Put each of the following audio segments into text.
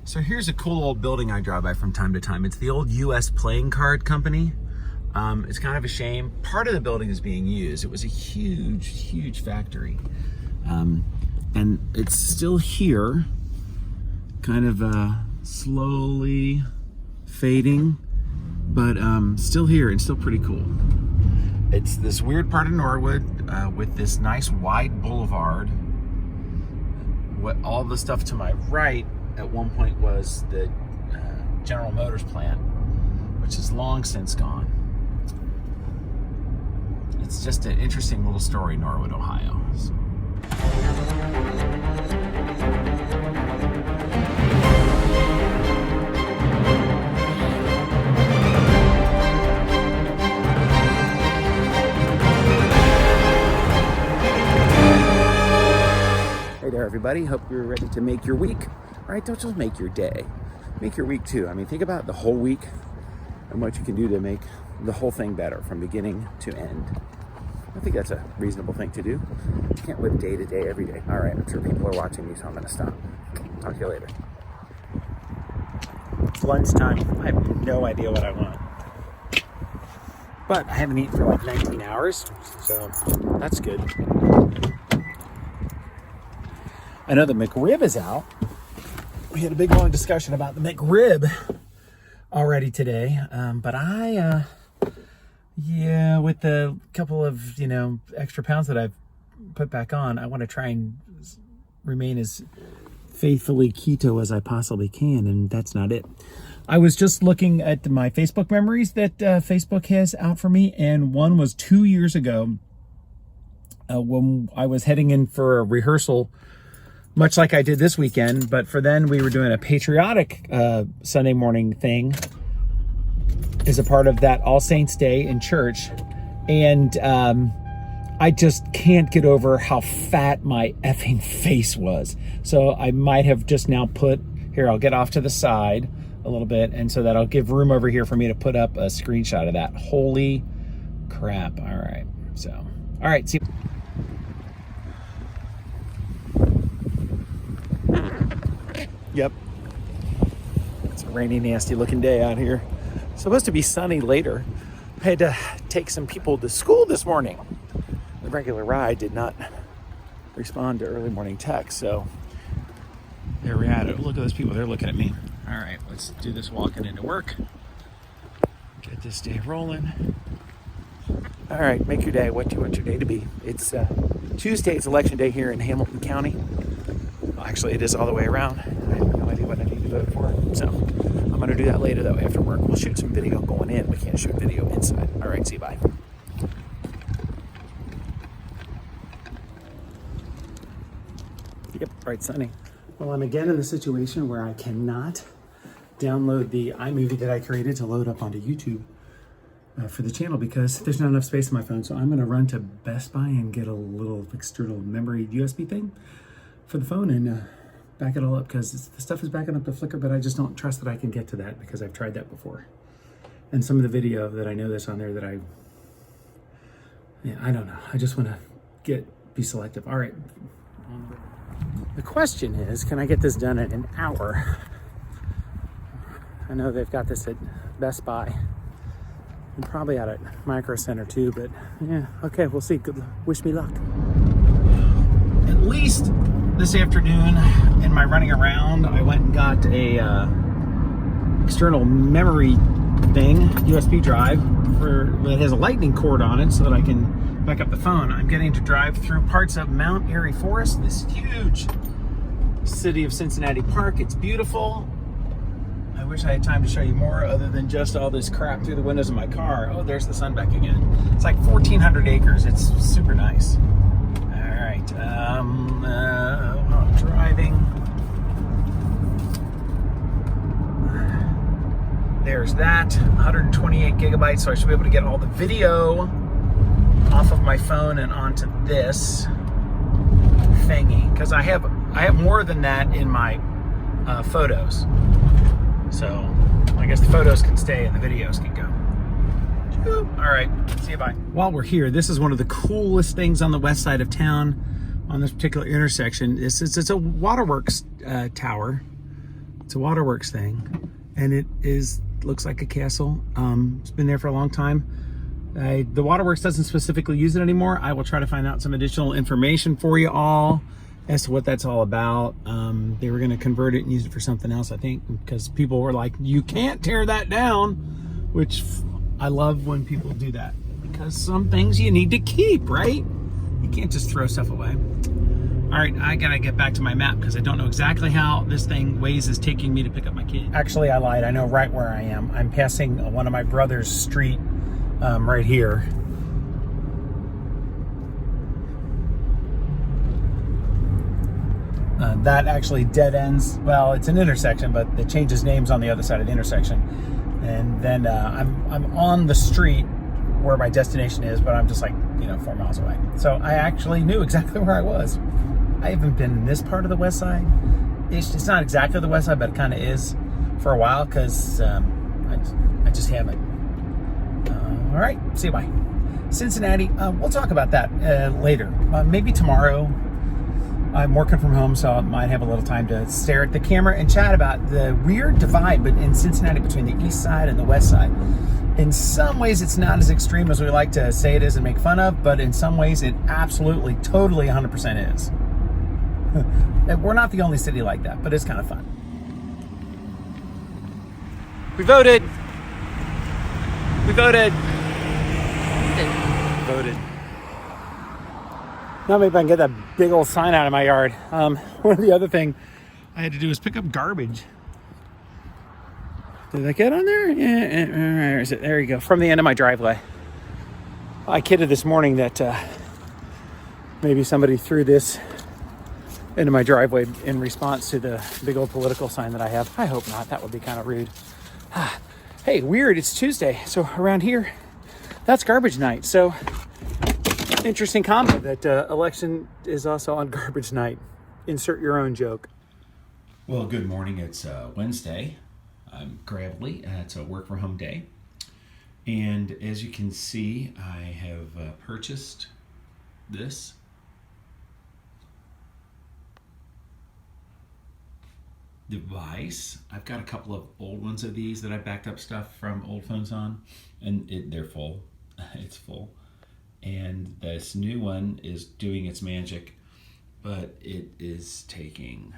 So here's a cool old building I drive by from time to time. It's the old US Playing Card Company. It's kind of a shame. Part of the building is being used. It was a huge, huge factory. And it's still here, kind of slowly fading, but still here and still pretty cool. It's this weird part of Norwood with this nice wide boulevard. What all the stuff to my right at one point was the General Motors plant, which is long since gone. It's just an interesting little story, Norwood, Ohio. So. Hey there, everybody. Hope you're ready to make your week. All right, don't just make your day. Make your week too. I mean, think about the whole week and what you can do to make the whole thing better from beginning to end. I think that's a reasonable thing to do. You can't live day to day every day. All right, I'm sure people are watching me, so I'm going to stop. Talk to you later. It's lunchtime. I have no idea what I want. But I haven't eaten for like 19 hours, so that's good. I know the McRib is out. We had a big long discussion about the McRib already today, but yeah, with the couple of, extra pounds that I've put back on, I want to try and remain as faithfully keto as I possibly can, and that's not it. I was just looking at my Facebook memories that Facebook has out for me, and one was 2 years ago when I was heading in for a rehearsal, much like I did this weekend, but for then we were doing a patriotic Sunday morning thing as a part of that All Saints Day in church. And I just can't get over how fat my effing face was. So I might have just now here, I'll get off to the side a little bit, and so that'll give room over here for me to put up a screenshot of that. Holy crap. All right. So, all right. See. Yep. It's a rainy, nasty looking day out here. It's supposed to be sunny later. I had to take some people to school this morning. The regular ride did not respond to early morning text, so there we had it. Look at those people, they're looking at me. All right, let's do this walking into work. Get this day rolling. All right, make your day what you want your day to be. It's Tuesday, it's election day here in Hamilton County. Well, actually, it is all the way around. I have no idea what I need to vote for, so I'm going to do that later, though, after work. We'll shoot some video going in. We can't shoot video inside. All right, see you, bye. Yep, bright sunny. Well, I'm again in the situation where I cannot download the iMovie that I created to load up onto YouTube for the channel because there's not enough space on my phone. So I'm going to run to Best Buy and get a little external memory USB thing for the phone and back it all up, because the stuff is backing up to Flickr, but I just don't trust that I can get to that because I've tried that before. And some of the video that I know that's on there that I don't know. I just want to be selective. All right. The question is, can I get this done in an hour? I know they've got this at Best Buy and probably out at Micro Center too, but yeah, okay, we'll see. Good luck. Wish me luck. At least this afternoon, in my running around, I went and got a external memory thing, USB drive, that has a lightning cord on it so that I can back up the phone. I'm getting to drive through parts of Mount Airy Forest, this huge city of Cincinnati park. It's beautiful. I wish I had time to show you more other than just all this crap through the windows of my car. Oh, there's the sun back again. It's like 1,400 acres. It's super nice. All right, I'm driving. There's that, 128 gigabytes, so I should be able to get all the video off of my phone and onto this thingy, because I have more than that in my photos. So I guess the photos can stay and the videos can go. All right, see you, bye. While we're here, this is one of the coolest things on the west side of town on this particular intersection. It's a waterworks tower It's a waterworks thing, and it looks like a castle. It's been there for a long time. The waterworks doesn't specifically use it anymore. I will try to find out some additional information for you all as to what that's all about. They were going to convert it and use it for something else, I think, because people were like, you can't tear that down, which I love when people do that, because some things you need to keep, right? You can't just throw stuff away. All right, I gotta get back to my map because I don't know exactly how this thing Waze is taking me to pick up my kid. Actually, I lied. I know right where I am. I'm passing one of my brother's street right here. That actually dead ends. Well, it's an intersection, but it changes names on the other side of the intersection. And then I'm on the street where my destination is, but I'm just like, 4 miles away. So I actually knew exactly where I was. I haven't been in this part of the west side. It's not exactly the west side, but it kind of is for a while because I just haven't. All right, see you, bye. Cincinnati, we'll talk about that later. Maybe tomorrow. I'm working from home, so I might have a little time to stare at the camera and chat about the weird divide in Cincinnati between the east side and the west side. In some ways, it's not as extreme as we like to say it is and make fun of, but in some ways, it absolutely, totally 100% is. We're not the only city like that, but it's kind of fun. We voted. We voted. Voted. Now maybe I can get that big old sign out of my yard. One of the other thing I had to do is pick up garbage. Did I get on there? Yeah, where is it? There you go. From the end of my driveway. I kidded this morning that maybe somebody threw this into my driveway in response to the big old political sign that I have. I hope not. That would be kind of rude. Hey, weird. It's Tuesday. So around here, that's garbage night. So interesting comment that election is also on garbage night. Insert your own joke. Well, good morning. It's Wednesday. I'm Gravely. It's a work from home day. And as you can see, I have purchased this. Device. I've got a couple of old ones of these that I backed up stuff from old phones on, and they're full. It's full. And this new one is doing its magic, but it is taking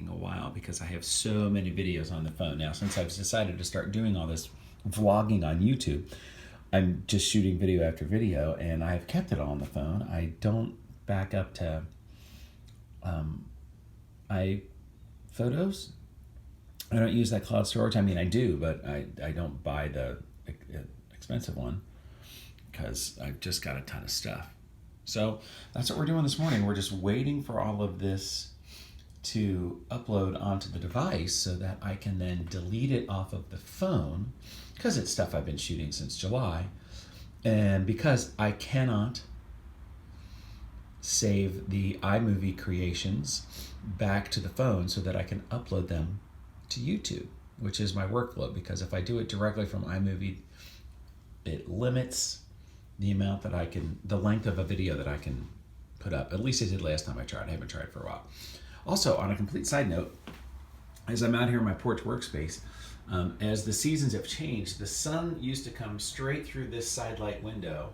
a while because I have so many videos on the phone. Now, since I've decided to start doing all this vlogging on YouTube, I'm just shooting video after video, and I've kept it all on the phone. I don't back up to iPhotos. I don't use that cloud storage. I mean, I do, but I don't buy the expensive one because I've just got a ton of stuff. So that's what we're doing this morning. We're just waiting for all of this to upload onto the device so that I can then delete it off of the phone because it's stuff I've been shooting since July. And because I cannot save the iMovie creations back to the phone so that I can upload them to YouTube, which is my workload, because if I do it directly from iMovie, it limits the amount that the length of a video that I can put up. At least it did last time I tried. I haven't tried for a while. Also, on a complete side note, as I'm out here in my porch workspace, as the seasons have changed, the sun used to come straight through this side light window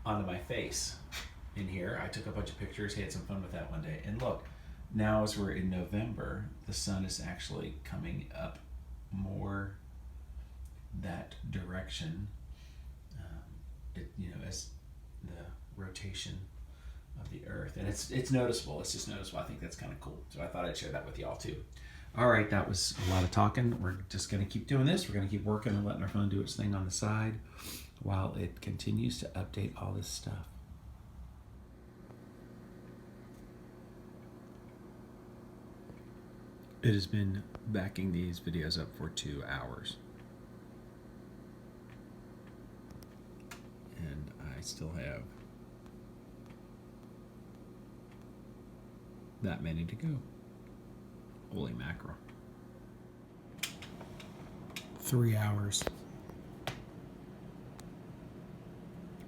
onto my face in here. I took a bunch of pictures, had some fun with that one day. And look, now as we're in November, the sun is actually coming up more that direction, as the rotation of the earth, and it's noticeable. It's just noticeable. I think that's kind of cool. So I thought I'd share that with y'all too. All right, that was a lot of talking. We're just going to keep doing this. We're going to keep working and letting our phone do its thing on the side while it continues to update all this stuff. It has been backing these videos up for 2 hours. And I still have that many to go. Holy mackerel. 3 hours.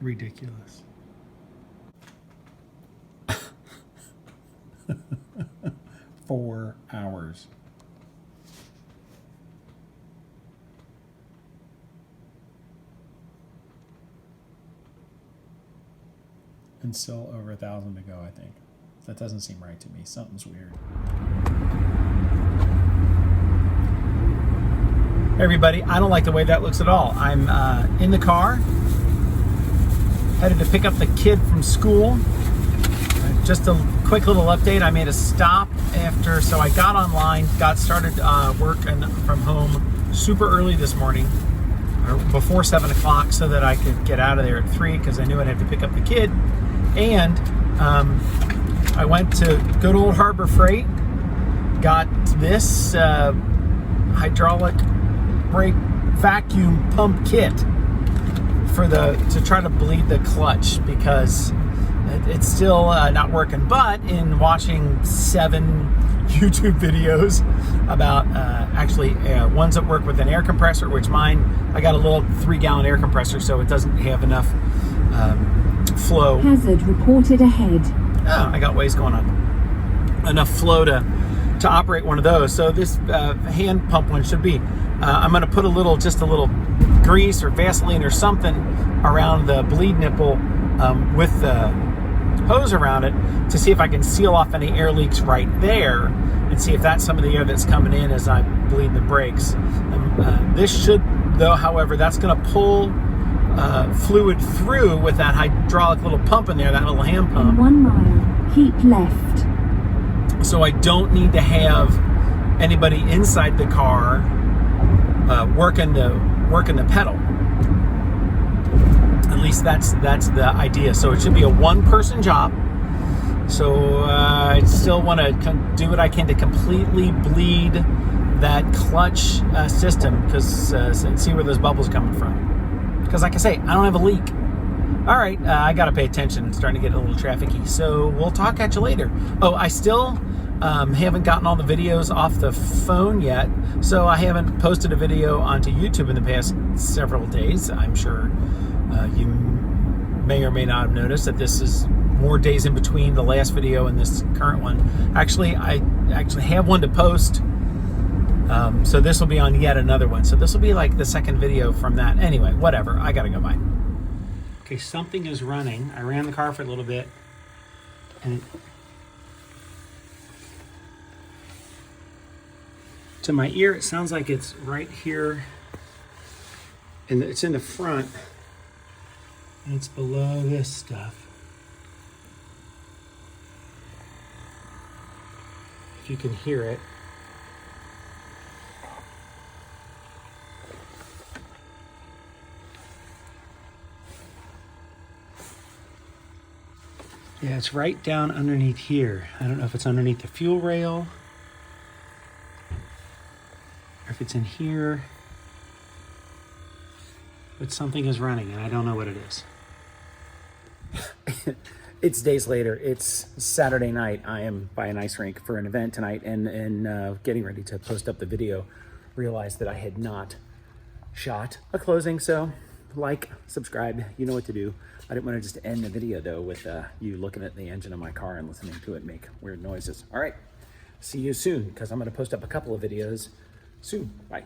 Ridiculous. 4 hours. and still over 1,000 to go, I think. That doesn't seem right to me. Something's weird. Hey everybody, I don't like the way that looks at all. I'm in the car, headed to pick up the kid from school. Just a quick little update. I made a stop after, so I got online, got started work from home super early this morning, or before 7 o'clock, so that I could get out of there at 3 because I knew I'd have to pick up the kid. And I went to good old Harbor Freight, got this hydraulic brake vacuum pump kit to try to bleed the clutch, because it's still not working. But in watching 7 YouTube videos about ones that work with an air compressor, which mine, I got a little 3-gallon air compressor, so it doesn't have enough flow. Hazard reported ahead. Oh, I got ways going on. Enough flow to operate one of those. So this hand pump one should be. I'm going to put just a little grease or Vaseline or something around the bleed nipple with the hose around it to see if I can seal off any air leaks right there, and see if that's some of the air that's coming in as I bleed the brakes. This should, though, however, that's going to pull fluid through with that hydraulic little pump in there, that little hand pump. In 1 mile, keep left. So I don't need to have anybody inside the car working the pedal. At least that's the idea. So it should be a 1-person job. So I still want to do what I can to completely bleed that clutch system, because and see where those bubbles are coming from. Because like I say, I don't have a leak. All right, I got to pay attention. It's starting to get a little trafficy. So we'll talk at you later. Oh, I still haven't gotten all the videos off the phone yet. So I haven't posted a video onto YouTube in the past several days. I'm sure you may or may not have noticed that this is more days in between the last video and this current one. Actually, I have one to post. So this will be on yet another one. So this will be like the second video from that. Anyway, whatever. I gotta go. Bye. Okay, something is running. I ran the car for a little bit, and to my ear, it sounds like it's right here, and it's in the front, and it's below this stuff. If you can hear it. Yeah, it's right down underneath here. I don't know if it's underneath the fuel rail or if it's in here, but something is running and I don't know what it is. It's days later. It's Saturday night. I am by an ice rink for an event tonight, and getting ready to post up the video. Realized that I had not shot a closing, so like, subscribe, you know what to do. I didn't want to just end the video though with you looking at the engine of my car and listening to it make weird noises. All right, see you soon, because I'm going to post up a couple of videos soon. Bye.